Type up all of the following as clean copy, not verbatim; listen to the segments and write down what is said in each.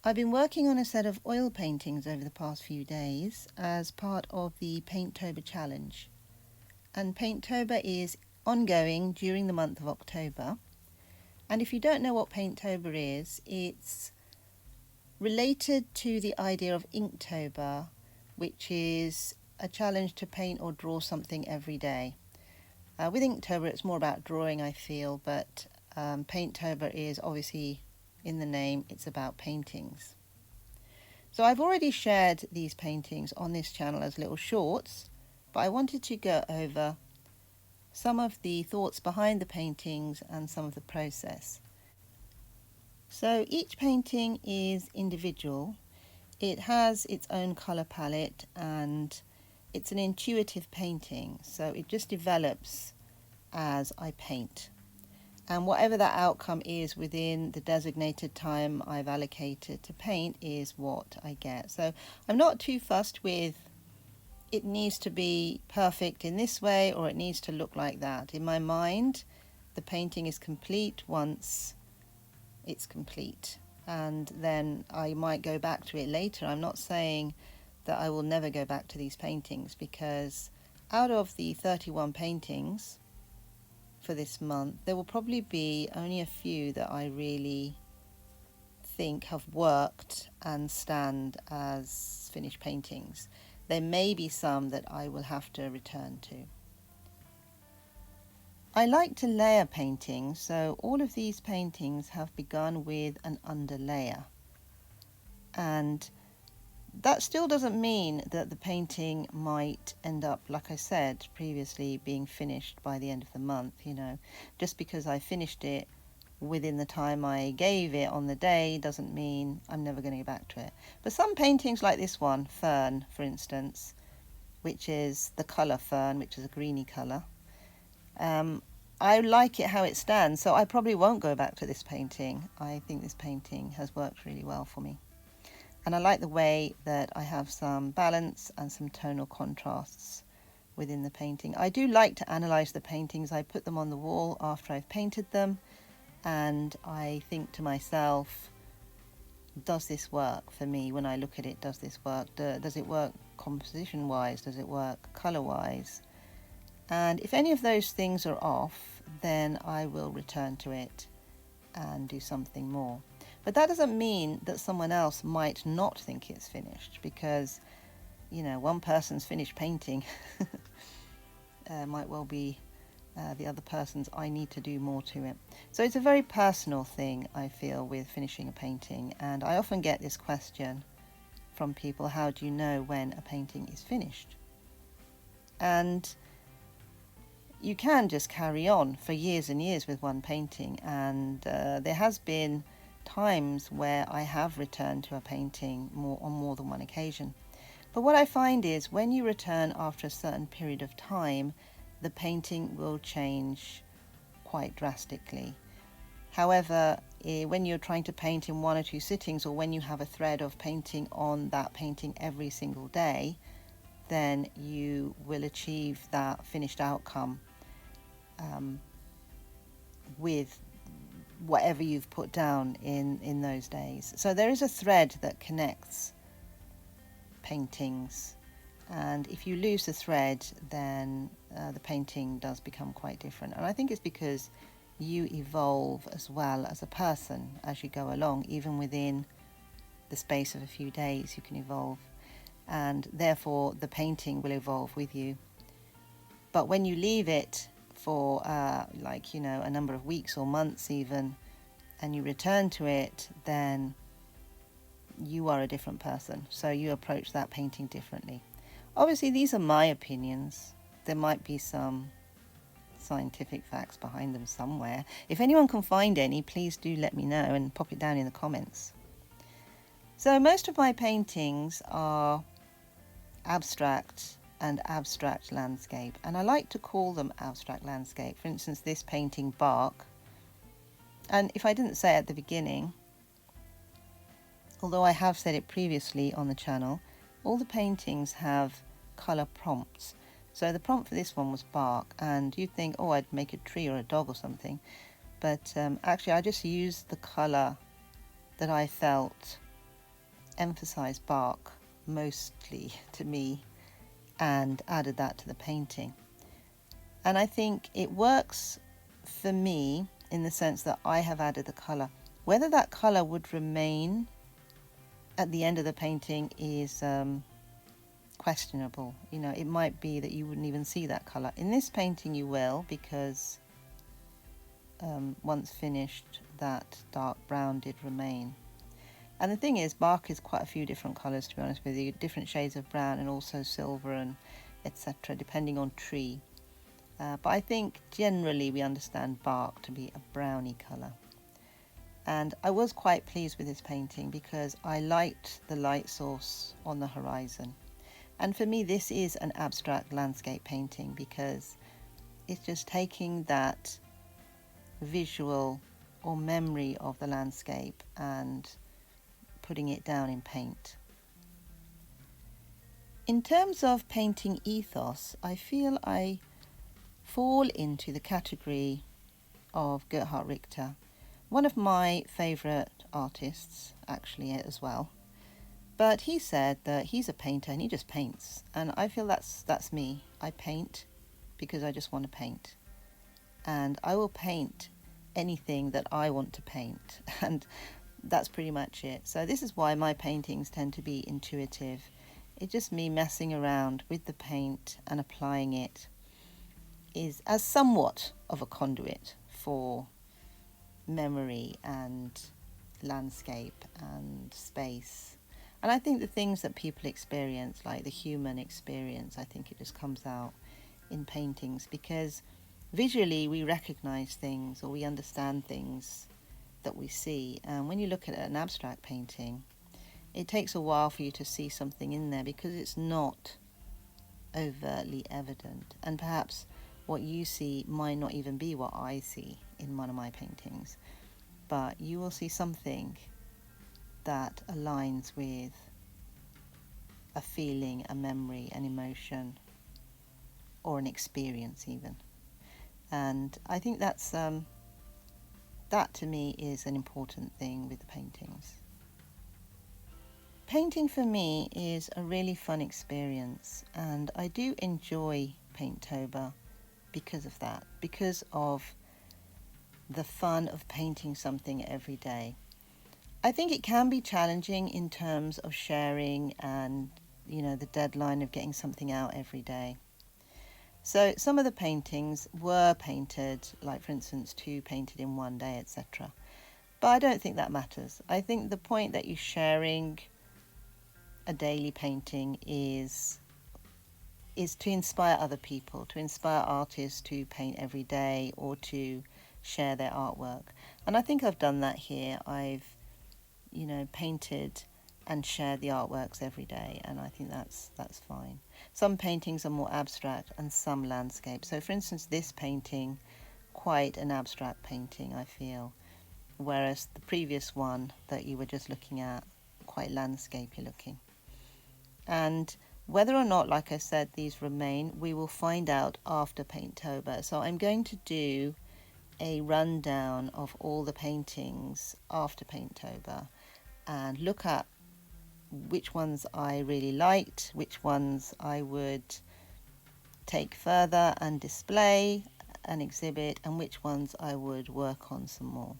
I've been working on a set of oil paintings over the past few days as part of the Paintober challenge. And Paintober is ongoing during the month of October. And if you don't know what Paintober is, it's related to the idea of Inktober, which is a challenge to paint or draw something every day. With Inktober, it's more about drawing, I feel, but Paintober is obviously in the name, it's about paintings. So I've already shared these paintings on this channel as little shorts, but I wanted to go over some of the thoughts behind the paintings and some of the process. So each painting is individual. It has its own colour palette and it's an intuitive painting, so it just develops as I paint. And whatever that outcome is within the designated time I've allocated to paint is what I get. So I'm not too fussed with it needs to be perfect in this way or it needs to look like that. In my mind, the painting is complete once it's complete. And then I might go back to it later. I'm not saying that I will never go back to these paintings, because out of the 31 paintings for this month, there will probably be only a few that I really think have worked and stand as finished paintings. There may be some that I will have to return to. I like to layer paintings, so all of these paintings have begun with an underlayer. And that still doesn't mean that the painting might end up, like I said previously, being finished by the end of the month. Just because I finished it within the time I gave it on the day doesn't mean I'm never going to go back to it. But some paintings like this one, Fern, for instance, which is the colour Fern, which is a greeny colour, I like it how it stands, so I probably won't go back to this painting. I think this painting has worked really well for me. And I like the way that I have some balance and some tonal contrasts within the painting. I do like to analyse the paintings. I put them on the wall after I've painted them, and I think to myself, does this work for me? When I look at it, does this work? Does it work composition wise? Does it work colour wise? And if any of those things are off, then I will return to it and do something more. But that doesn't mean that someone else might not think it's finished, because one person's finished painting might well be the other person's I need to do more to it. So it's a very personal thing, I feel, with finishing a painting. And I often get this question from people: how do you know when a painting is finished? And you can just carry on for years and years with one painting, and there has been times where I have returned to a painting on more than one occasion. But what I find is when you return after a certain period of time, the painting will change quite drastically. However, when you're trying to paint in one or two sittings, or when you have a thread of painting on that painting every single day, then you will achieve that finished outcome with whatever you've put down in those days. So there is a thread that connects paintings, and if you lose the thread, then the painting does become quite different. And I think it's because you evolve as well as a person as you go along. Even within the space of a few days, you can evolve, and therefore the painting will evolve with you. But when you leave it for a number of weeks or months even, and you return to it, then you are a different person. So you approach that painting differently. Obviously, these are my opinions. There might be some scientific facts behind them somewhere. If anyone can find any, please do let me know and pop it down in the comments. So most of my paintings are abstract and abstract landscape, and I like to call them abstract landscape. For instance, this painting, Bark, and if I didn't say it at the beginning, although I have said it previously on the channel, all the paintings have colour prompts. So the prompt for this one was bark, and you'd think, oh, I'd make a tree or a dog or something, but actually I just used the colour that I felt emphasised bark mostly to me and added that to the painting. And I think it works for me in the sense that I have added the colour. Whether that colour would remain at the end of the painting is questionable. You know, it might be that you wouldn't even see that colour. In this painting you will, because once finished that dark brown did remain. And the thing is, bark is quite a few different colours, to be honest with you, different shades of brown and also silver and etc., depending on tree. But I think generally we understand bark to be a browny colour. And I was quite pleased with this painting because I liked the light source on the horizon. And for me this is an abstract landscape painting because it's just taking that visual or memory of the landscape and putting it down in paint. In terms of painting ethos, I feel I fall into the category of Gerhard Richter, one of my favourite artists actually as well. But he said that he's a painter and he just paints, and I feel that's me. I paint because I just want to paint, and I will paint anything that I want to paint, and that's pretty much it. So this is why my paintings tend to be intuitive. It's just me messing around with the paint and applying it is as somewhat of a conduit for memory and landscape and space. And I think the things that people experience, like the human experience, I think it just comes out in paintings because visually we recognize things or we understand things that we see. And when you look at an abstract painting, it takes a while for you to see something in there because it's not overtly evident. And perhaps what you see might not even be what I see in one of my paintings, but you will see something that aligns with a feeling, a memory, an emotion, or an experience even. And I think that's that to me is an important thing with the paintings. Painting for me is a really fun experience, and I do enjoy Paintober because of that, because of the fun of painting something every day. I think it can be challenging in terms of sharing and, you know, the deadline of getting something out every day. So some of the paintings were painted, like for instance 2 painted in one day, etc. But I don't think that matters. I think the point that you're sharing a daily painting is to inspire other people, to inspire artists to paint every day or to share their artwork. And I think I've done that here. I've, you know, painted and shared the artworks every day, and I think that's fine. Some paintings are more abstract and some landscape. So for instance, this painting, quite an abstract painting, I feel, whereas the previous one that you were just looking at, quite landscapey looking. And whether or not, like I said, these remain, we will find out after Paintober. So I'm going to do a rundown of all the paintings after Paintober and look at which ones I really liked, which ones I would take further and display and exhibit, and which ones I would work on some more.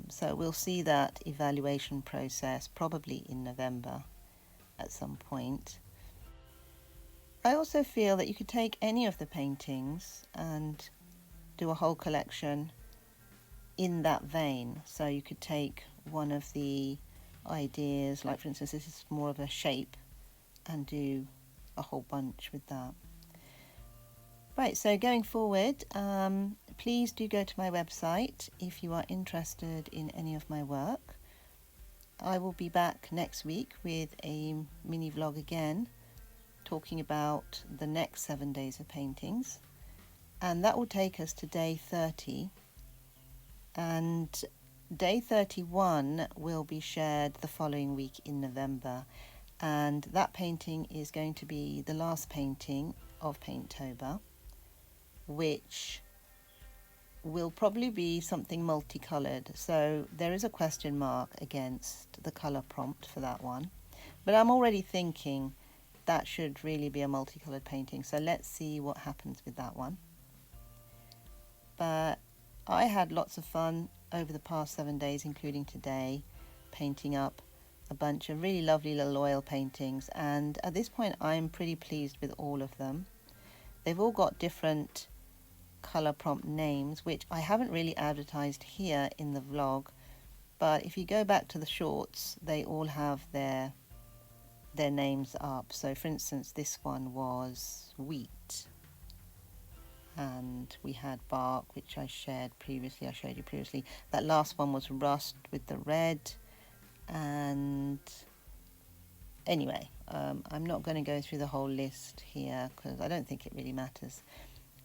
So we'll see that evaluation process probably in November at some point. I also feel that you could take any of the paintings and do a whole collection in that vein. So you could take one of the ideas, like for instance this is more of a shape, and do a whole bunch with that. Right, so going forward, please do go to my website if you are interested in any of my work. I will be back next week with a mini vlog again, talking about the next 7 days of paintings, and that will take us to day 30, and day 31 will be shared the following week in November, and that painting is going to be the last painting of Paintober, which will probably be something multicolored. So there is a question mark against the color prompt for that one. But I'm already thinking that should really be a multicolored painting. So let's see what happens with that one. But I had lots of fun over the past 7 days, including today, painting up a bunch of really lovely little oil paintings. And at this point, I'm pretty pleased with all of them. They've all got different color prompt names, which I haven't really advertised here in the vlog, but if you go back to the shorts, they all have their names up. So for instance, this one was wheat, and we had bark, which I showed you previously. That last one was rust with the red. And anyway, I'm not going to go through the whole list here because I don't think it really matters.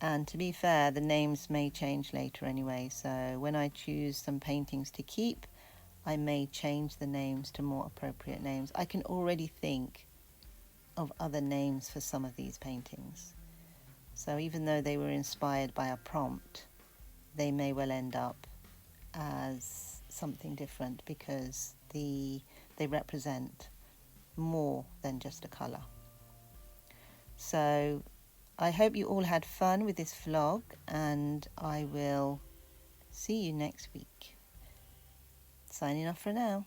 And to be fair, the names may change later anyway, so when I choose some paintings to keep, I may change the names to more appropriate names. I can already think of other names for some of these paintings. So even though they were inspired by a prompt, they may well end up as something different because they represent more than just a colour. So I hope you all had fun with this vlog, and I will see you next week. Signing off for now.